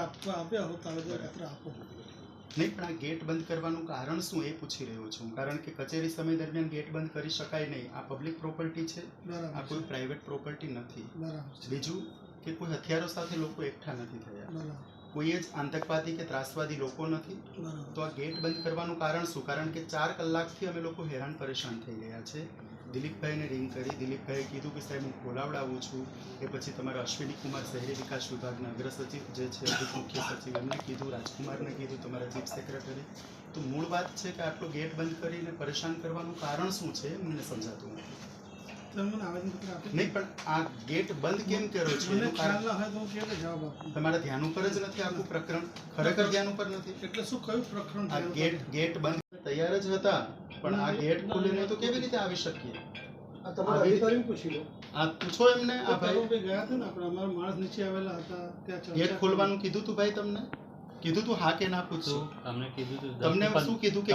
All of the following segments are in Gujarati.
આપ્યા હો તો આવેદનપત્ર આપો. નહીં, પણ આ ગેટ બંધ કરવાનું કારણ શું એ પૂછી રહ્યો છું. કારણ કે કચેરી સમય દરમિયાન ગેટ બંધ કરી શકાય નહીં. આ પબ્લિક પ્રોપર્ટી છે, આ કોઈ પ્રાઇવેટ પ્રોપર્ટી નથી. બીજું કે કોઈ હથિયારો સાથે લોકો એકઠા નથી થયા, કોઈ જ આતંકવાદી કે ત્રાસવાદી લોકો નથી. તો આ ગેટ બંધ કરવાનું કારણ શું? કારણ કે 4 કલાકથી અમે લોકો હેરાન પરેશાન થઈ ગયા છે. દિલીપભાઈને રિંગ કરી, દિલીપભાઈએ કીધું કે સાહેબ હું ખોલાવડાવું છું. એ પછી તમારા અશ્વિની કુમાર શહેરી વિકાસ વિભાગના અગ્ર સચિવ જે છે, અધિક મુખ્ય સચિવ, એમને કીધું, રાજકુમારને કીધું, તમારા ચીફ સેક્રેટરી. તો મૂળ વાત છે કે આટલો ગેટ બંધ કરીને પરેશાન કરવાનું કારણ શું છે મને સમજાતું નથી. નહીં, પણ આ ગેટ બંધ કેમ કર્યો છે તમારા ધ્યાન ઉપર જ નથી આખું પ્રકરણ? ખરેખર ધ્યાન ઉપર નથી. એટલે શું કયું પ્રકરણ? આ ગેટ બંધ તૈયાર જ હતા, પણ આ ગેટ ખોલીને તો કેવી રીતે આવી શકીએ? આ તમારા અધિકારીને પૂછી લો. આ પૂછો એમને. આ ભાઈ ગયા હતા ને, આપણે અમારા માણસ નીચે આવેલા હતા ત્યાં ગેટ ખોલવાનું કીધું તું ભાઈ? તમને કીધું તું હા કે ના? પૂછો. તમને કીધું તું. તમને શું કીધું કે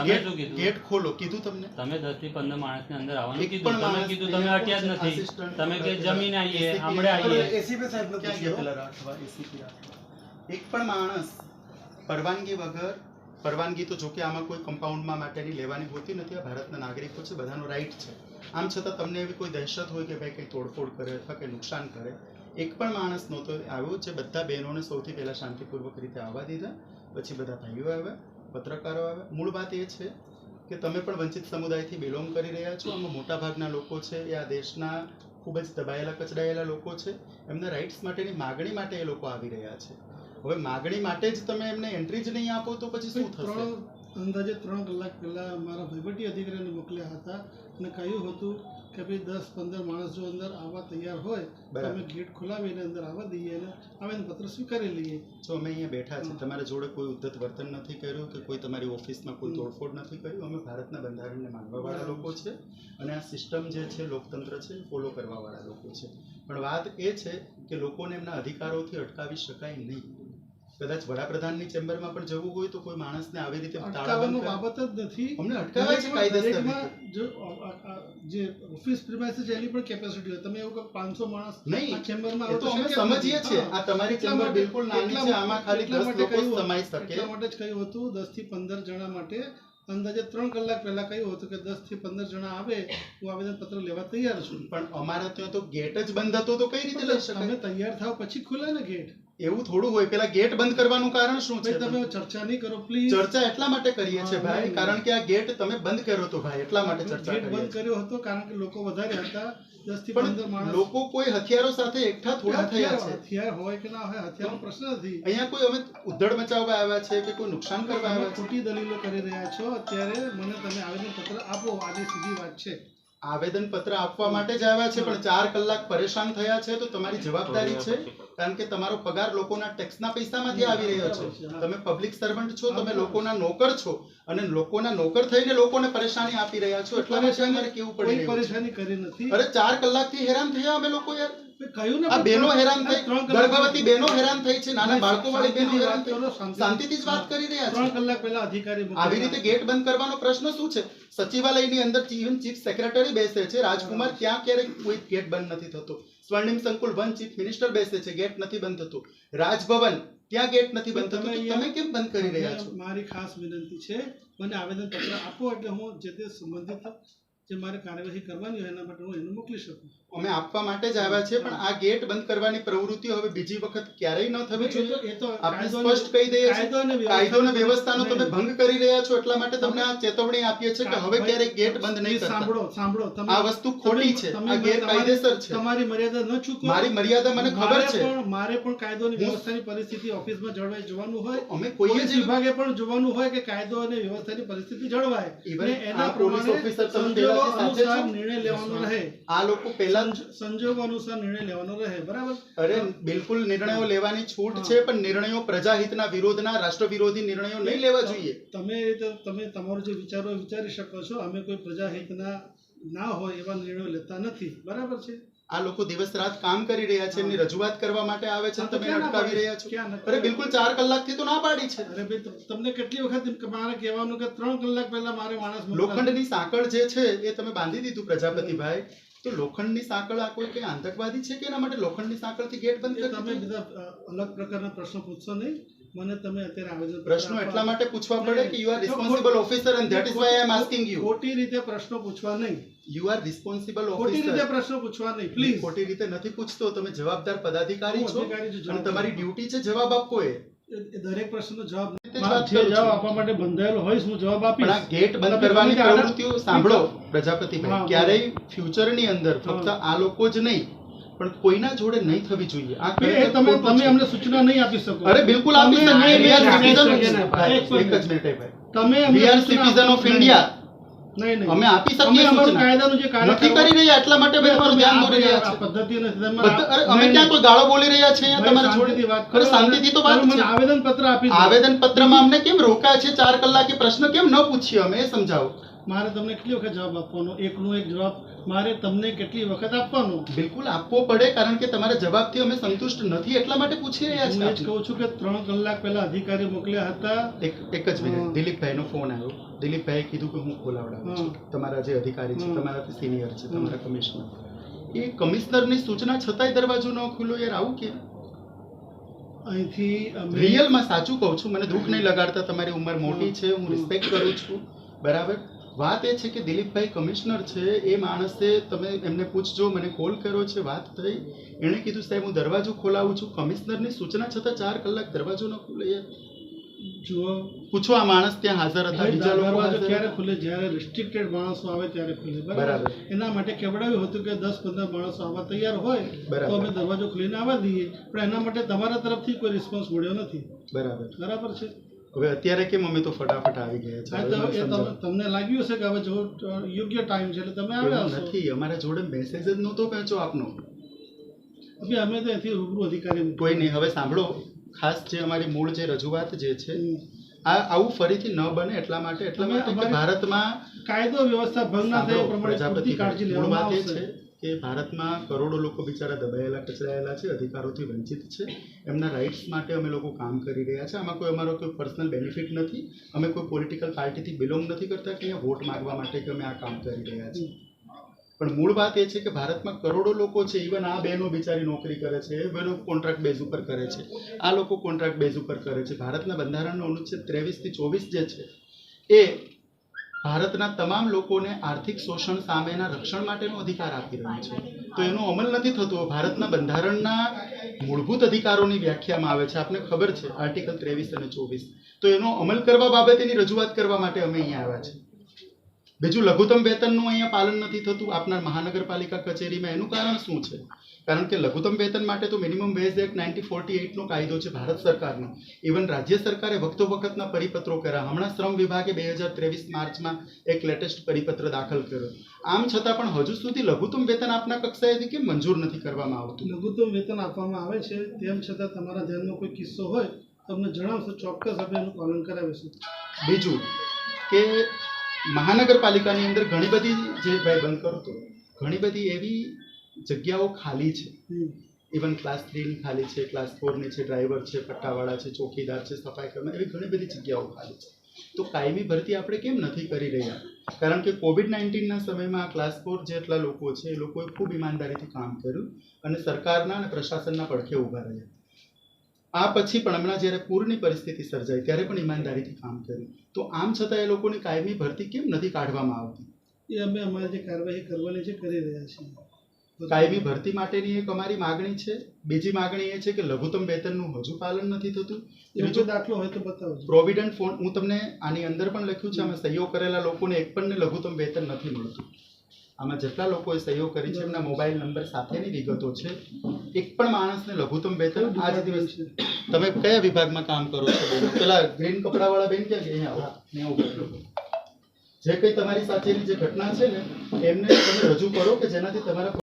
ગેટ ખોલો કીધું તમને? તમે 10 થી 15 માણસની અંદર આવવાનું કીધું. તમે કીધું તમે અટ્યા જ નથી. તમે કે જમીન આવીએ, આમળે આવીએ. એસીપી સાહેબ ક્યાં ગયા પેલા રાખવા? એસીપી એક પણ માણસ પરવાનગી વગર, પરવાનગી તો જોકે આમાં કોઈ કમ્પાઉન્ડમાં માટેની લેવાની હોતી નથી. આ ભારતના નાગરિકો છે, બધાનો રાઈટ છે. આમ છતાં તમને એવી કોઈ દહેશત હોય કે ભાઈ કંઈ તોડફોડ કરે અથવા કંઈ નુકસાન કરે, એક પણ માણસ નહોતો આવ્યો. છે બધા બહેનોને સૌથી પહેલાં શાંતિપૂર્વક રીતે આવવા દીધા, પછી બધા ભાઈઓ આવ્યા, પત્રકારો આવ્યા. મૂળ વાત એ છે કે તમે પણ વંચિત સમુદાયથી બિલોંગ કરી રહ્યા છો. આમાં મોટાભાગના લોકો છે એ આ દેશના ખૂબ જ દબાયેલા કચડાયેલા લોકો છે. એમના રાઇટ્સ માટેની માગણી માટે એ લોકો આવી રહ્યા છે. હવે માગણી માટે જ તમે એમને એન્ટ્રી જ નહીં આપો તો પછી શું થશે? અંદાજે 3 કલાક પહેલા મારા વહીવટી અધિકારીને મોકલ્યા હતા અને કહ્યું હતું કે ભાઈ 10-15 માણસ જો અંદર આવવા તૈયાર હોય તો અમે ગેટ ખોલાવીને અંદર આવવા દઈએ અને આવેદનપત્ર સ્વીકારી લઈએ. જો અમે અહીંયા બેઠા છીએ, તમારા જોડે કોઈ ઉદ્ધત વર્તન નથી કર્યું કે કોઈ તમારી ઓફિસમાં કોઈ તોડફોડ નથી કર્યું. અમે ભારતના બંધારણને માનવાવાળા લોકો છે અને આ સિસ્ટમ જે છે, લોકતંત્ર છે, ફોલો કરવાવાળા લોકો છે. પણ વાત એ છે કે લોકોને એમના અધિકારોથી અટકાવી શકાય નહીં. કદાચ વડાપ્રધાનની ચેમ્બરમાં પણ જવું હોય તો કોઈ માણસને આવી રીતે તાળાબંધ બાબત જ નથી. અમને અટકાવે છે કાયદેસર. જો જે ઓફિસ પ્રીમાઇસીસ છે એની પણ કેપેસિટી હોય. તમે એવું કે 500 માણસ નહીં ચેમ્બરમાં આવે તો અમે સમજીએ છીએ. આ તમારી ચેમ્બર બિલકુલ નાની છે, આમાં ખાલી 10 લોકો સમાઈ શકે. એટલા માટે જ કહ્યું હતું 10 થી 15 જણા માટે. અંદાજે 3 કલાક પહેલા કહ્યું હતું કે 10 થી 15 જણા આવે હું આવેદનપત્ર લેવા તૈયાર છું. પણ અમારા ત્યાં તો ગેટ જ બંધ હતો તો કઈ રીતે લઈ શકાય? તમે તૈયાર થાવ પછી ખુલે ને ગેટ. એવું થોડું હોય. પેલા ગેટ બંધ કરવાનું કારણ શું છે? તમે ચર્ચા નહીં કરો પ્લીઝ. ચર્ચા એટલા માટે કરીએ છીએ ભાઈ કારણ કે આ ગેટ તમે બંધ કર્યો હતો ભાઈ, એટલા માટે ચર્ચા ગેટ બંધ કર્યો હતો કારણ કે લોકો વધારે હતા. 10 થી 15 માણસ. લોકો કોઈ હથિયારો સાથે એકઠા થોડા થયા છે. હથિયાર હોય કે ના હોય, હથિયારનો પ્રશ્ન નથી. અહીંયા કોઈ અમે ઉદ્ધડ મચાવવા આવ્યા છે કે કોઈ નુકસાન કરવા આવ્યા? ખોટી દલીલો કરી રહ્યા છો. અત્યારે મને તમે આવેદનપત્ર આપો, આની સીધી વાત છે. આવેદનપત્ર આપવા માટે જ આવ્યા છે, પણ 4 કલાક પરેશાન થયા છે તો તમારી જવાબદારી છે. કારણ કે તમારો પગાર લોકોના ટેક્સના પૈસામાંથી આવી રહ્યો છે. તમે પબ્લિક સર્વન્ટ છો, તમે લોકોના નોકર છો અને લોકોના નોકર થઈને લોકોને પરેશાની આપી રહ્યા છો. એટલા માટે અમારે કેવું પડી રહ્યું? પરેશાની કરી નથી. અરે 4 કલાકથી હેરાન થયા અમે લોકો યાર. આ બહેનો હેરાન થઈ, ગર્ભવતી બહેનો હેરાન થઈ છે, નાના બાળકો વાળી બહેનો હેરાન થઈ. શાંતિથી જ વાત કરી રહ્યા છે. 3 કલાક પહેલા અધિકારી આવી રીતે ગેટ બંધ કરવાનો પ્રશ્ન શું છે? સચિવાલયની અંદર ચીફ સેક્રેટરી બેસે છે, રાજકુમાર, ત્યાં ક્યારેય કોઈ ગેટ બંધ નથી થતો. સ્વર્ણિમ સંકુલ 1 ચીફ મિનિસ્ટર બેસે છે, ગેટ નથી બંધ થતો. રાજભવન ત્યાં ગેટ નથી બંધ થતો. તમે કેમ બંધ કરી રહ્યા છો? મારી ખાસ વિનંતી છે, મને આવેદનપત્ર આપો એટલે હું જે તે સંબંધિત જે મારે કાર્યવાહી કરવાની હોય એના માટે હું એને મોકલી શકું. અમે આપવા માટે જ આવ્યા છે, પણ આ ગેટ બંધ કરવાની પ્રવૃત્તિઓ હવે બીજી વખત ક્યારેય ન થવી જોઈએ. આપણે સ્પષ્ટ કહી દઈએ છીએ કાયદો અને વ્યવસ્થાનો તમે ભંગ કરી રહ્યા છો. એટલા માટે તમને આ ચેતવણી આપીએ છીએ કે હવે ક્યારેય ગેટ બંધ નહીં કરતા. સાંભળો, આ વસ્તુ ખોટી છે, આ ગેરકાયદેસર છે. તમારી મર્યાદા ન ચૂકો. મારી મર્યાદા મને ખબર છે. મારે પણ કાયદો અને વ્યવસ્થાની પરિસ્થિતિ ઓફિસમાં જળવાઈ જોવાનું હોય. અમે કોઈ જ વિભાગે પણ જોવાનું હોય કે કાયદો અને વ્યવસ્થાની પરિસ્થિતિ જળવાય. એના પોલીસ ઓફિસર અનુસાર નિર્ણય લેવાનો રહે. આ લોકો પહેલા સંજોગો અનુસાર નિર્ણય લેવાનો રહે. બરાબર? અરે બિલકુલ નિર્ણયો લેવાની છૂટ છે, પણ નિર્ણયો પ્રજાહિતના વિરોધના, રાષ્ટ્ર વિરોધી નિર્ણયો નહીં લેવા જોઈએ. તમે તમારું જે વિચારો વિચારી શકો છો. અમે કોઈ પ્રજાહિતના ના હોય એવા નિર્ણયો લેતા નથી. બરાબર છે? આ લોકો દિવસ રાત કામ કરી રહ્યા છે, એમની રજૂઆત કરવા માટે આવે છે, તમે અટકાવી રહ્યા છો. અરે બિલકુલ 4 કલાકથી તો ના પાડી છે. અરે ભાઈ તમને કેટલી વખત મારે કહેવાનું કે 3 કલાક પહેલા મારે માણસ લોખંડની સાંકળ જે છે એ તમે બાંધી દીધું પ્રજાપતિભાઈ. તો લોખંડની સાંકળ આ કોઈ કઈ આતંકવાદી છે કે એના માટે લોખંડની સાંકળથી ગેટ બંધ એ તમે કરી બધા અલગ પ્રકારના પ્રશ્નો પૂછશો નહીં. મને તમે અત્યારે આવેદન પ્રશ્નો એટલા માટે પૂછવા પડે કે you are responsible officer and that is why I am asking you. ખોટી રીતે પ્રશ્નો પૂછવા નહીં. યુ આર રિસ્પોન્સિબલ ખોટી રીતે ઓફિસર. પ્રશ્નો પૂછવા નહીં પ્લીઝ. ખોટી રીતે નથી પૂછતો. તમે જવાબદાર પદાધિકારી છો અધિકારી છો, અને તમારી ડ્યુટી છે જવાબ આપવો. દરેક પ્રશ્નનો જવાબ તે જ વાત જે કરું જવાબ છું. આપવા માટે બંધાયેલો હોઈશ હું જવાબ પણ આ આપીશ. ગેટ બંધ તમે કરવાની આગળ- પ્રવૃત્તિઓ સાંભળો પ્રજાપતિભાઈ, હા, ક્યારેય ફ્યુચરની અંદર ફક્ત આ લોકો જ નહીં પણ કોઈના જોડે નહીં થવી જોઈએ. આ ખરેખર એ તમે ખોટું તમે છે. અમને સૂચના નહીં આપી શકો. અરે બિલકુલ આપી તમે શકીએ. નહીં, We are નહીં, citizens એક of- ભાઈ, એક જ મિનિટ ભાઈ. તમે We are citizen of India. નહીં નહીં અમે આપી શકીએ અમે અમારું સૂચના. કાયદાનું જે કાર્ય નથી કરી રહ્યા એટલા માટે ભાઈ તમારું ધ્યાન દોરી રહ્યા છે. પદ્ધતિ નથી તમે અરે અમે ક્યાં કોઈ ગાળો બોલી રહ્યા છે અહીંયા તમારા શાંતિથી જોડે? વાત કરો. અરે શાંતિથી તો વાત મને છે. આવેદન પત્ર આપી દો. આવેદન પત્રમાં અમને કેમ રોક્યા છે 4 કલાકે? પ્રશ્ન કેમ ન પૂછીએ અમે? એ સમજાવો. મારે તમને કેટલી વખત જવાબ આપવાનો? એકનો એક જવાબ મારે તમને કેટલી વખત આપવાનો? બિલકુલ આપવો પડે કારણ કે તમારા જવાબથી અમે સંતુષ્ટ નથી એટલા માટે પૂછી રહ્યા હું એ જ છીએ. કહું છું કે 3 કલાક પહેલા અધિકારી મોકલ્યા હતા. એક જ મિનિટ. દિલીપભાઈનો ફોન આવ્યો. દિલીપભાઈએ કીધું કે હું ખોલાવડાવું છું. તમારા જે અધિકારી છે, તમારાથી સિનિયર છે, તમારા કમિશનર, એ કમિશનરની સૂચના છતાંય દરવાજો ન ખુલ્લો. યાર આવું કે અહીંથી અમે રિયલમાં સાચું કહું છું. મને દુઃખ નહીં લગાડતા. તમારી ઉંમર મોટી છે, હું રિસ્પેક્ટ કરું છું, બરાબર. વાત એ છે કે દિલીપભાઈ કમિશનર છે. એ માણસે તમે એમને પૂછજો. મને કોલ કર્યો છે, વાત થઈ. એણે કીધું સાહેબ હું દરવાજો ખોલાવું છું. કમિશનરની સૂચના છતાં 4 કલાક દરવાજો ન ખુલે. યાર જુઓ, પૂછો આ માણસ ત્યાં હાજર હતા, બીજા લોકો દરવાજો હાજર ક્યારે હતા? ખુલે? જ્યારે રિસ્ટ્રિક્ટેડ માણસો આવે ત્યારે ખુલે. બરાબર. બરાબર. એના માટે કેવડાવ્યું હતું કે 10-15 માણસો આવવા તૈયાર હોય બરાબર. તો અમે દરવાજો ખોલીને આવવા દઈએ, પણ એના માટે તમારા તરફથી કોઈ રિસ્પોન્સ મળ્યો નથી. બરાબર. બરાબર છે. હવે અત્યારે કેમ અમે તો ફટાફટ આવી ગયા છે? હા, હવે તો મને એ સમજાવો. તમને લાગ્યું હશે કે હવે જો યોગ્ય ટાઈમ છે એટલે તમે આવ્યા એવું હશો. નથી. અમારા જોડે મેસેજ જ નહોતો પહોંચ્યો આપનો. અભી અમે તો અહીંથી રૂબરૂ અધિકારી કોઈ નહીં. હવે સાંભળો, ખાસ જે અમારી મૂળ જે રજૂઆત જે છે, આવું ફરીથી ન બને એટલા માટે કે ભારતમાં કાયદો વ્યવસ્થા ભંગ ના થાય એ પ્રમાણે પૂરતી કાળજી મૂળ લેવામાં વાત એ આવશે. છે કે ભારતમાં કરોડો લોકો બિચારા દબાયેલા કચડાયેલા છે, અધિકારોથી વંચિત છે. એમના રાઇટ્સ માટે અમે લોકો કામ કરી રહ્યા છે. આમાં કોઈ અમારો કોઈ પર્સનલ બેનિફિટ નથી. અમે કોઈ પોલિટિકલ પાર્ટીથી બિલોંગ નથી કરતા કે અહીંયા વોટ માંગવા માટે કે અમે આ કામ કરી રહ્યા છીએ. પણ મૂળ વાત એ છે કે ભારતમાં કરોડો લોકો છે. ઇવન આ બહેનો બિચારી નોકરી કરે છે, એ બહેનો કોન્ટ્રાક્ટ બેઝ ઉપર કરે છે, આ લોકો કોન્ટ્રાક્ટ બેઝ ઉપર કરે છે. ભારતના બંધારણનો અનુચ્છેદ 23 થી 24 જે છે એ ભારતના તમામ લોકોને આર્થિક શોષણ સામેના રક્ષણ માટેનો અધિકાર આપી રહ્યું છે. તો એનો અમલ નથી થતો. ભારતના બંધારણના મૂળભૂત અધિકારોની વ્યાખ્યામાં આવે છે, આપને ખબર છે, આર્ટિકલ 23 અને 24. તો એનો અમલ કરવા બાબતેની રજૂઆત કરવા માટે અમે અહીંયા આવ્યા છે. બીજું લઘુત્તમ વેતનનું અહીંયા પાલન નથી થતું આપના મહાનગરપાલિકા કચેરીમાં. એનું કારણ શું છે? કારણ કે લઘુત્તમ વેતન માટે તો મિનિમમ વેજ એક્ટ 1948 નો કાયદો છે ભારત સરકારનો. ઇવન રાજ્ય સરકારે વખતો વખતના પરિપત્રો કર્યા. હમણાં શ્રમ વિભાગે 2023 માર્ચમાં એક લેટેસ્ટ પરિપત્ર દાખલ કર્યો. આમ છતાં પણ હજુ સુધી લઘુત્તમ વેતન આપના કક્ષાએથી કેમ મંજૂર નથી કરવામાં આવતું? લઘુત્તમ વેતન આપવામાં આવે છે, તેમ છતાં તમારા ધ્યાનમાં કોઈ કિસ્સો હોય તમને જણાવશો, ચોક્કસ આપણે એનું પાલન કરાવીશું. બીજું કે મહાનગરપાલિકાની અંદર ઘણી બધી જે ભાઈ બંધ કરો તો ઘણી બધી એવી જગ્યાઓ ખાલી છે. ઇવન ક્લાસ 3 ની ખાલી છે, ક્લાસ 4 ની છે, ડ્રાઈવર છે, પટ્ટાવાળા છે, ચોકીદાર છે, સફાઈ કર્મચારી, એવી ઘણી બધી જગ્યાઓ ખાલી છે. તો કાયમી ભરતી આપણે કેમ નથી કરી રહ્યા? કારણ કે COVID-19ના સમયમાં આ ક્લાસ 4 જેટલા લોકો છે એ લોકોએ ખૂબ ઈમાનદારીથી કામ કર્યું અને સરકારના અને પ્રશાસનના પડખે ઊભા રહ્યા. આ પછી પણ હમણાં જ્યારે પૂરની પરિસ્થિતિ સર્જાઈ ત્યારે પણ ઈમાનદારીથી કામ કર્યું. તો આમ છતાં એ લોકોની કાયમી ભરતી કેમ નથી કાઢવામાં આવતી? એ અમે અમારી જે કાર્યવાહી કરવાની છે કરી રહ્યા છીએ. કાયમી ભરતી માટેની એક અમારી માગણી છે. બીજી માગણી એ છે કે લઘુત્તમ વેતનનું હજુ પાલન નથી થતું. બીજો દાખલો હોય તો બતાવજો. પ્રોવિડન્ટ ફંડ હું તમને આની અંદર પણ લખ્યું છે. આમાં સહીઓ કરેલા લોકોને એક પણ લઘુત્તમ વેતન નથી મળતું. આમાં જેટલા લોકોએ સહીઓ કરી છે એમના મોબાઈલ નંબર સાથેની વિગતો છે. એક પણ માણસને લઘુત્તમ વેતન આજ દિવસ. તમે કયા વિભાગમાં કામ કરો છો? પેલા ગ્રીન કપડાવાળા બેન ક્યાં ગયા? અહીંયા આવો ને આવું કરો. જે કંઈ તમારી સાથેની જે ઘટના છે ને એમને તમે રજૂ કરો કે જેનાથી તમારા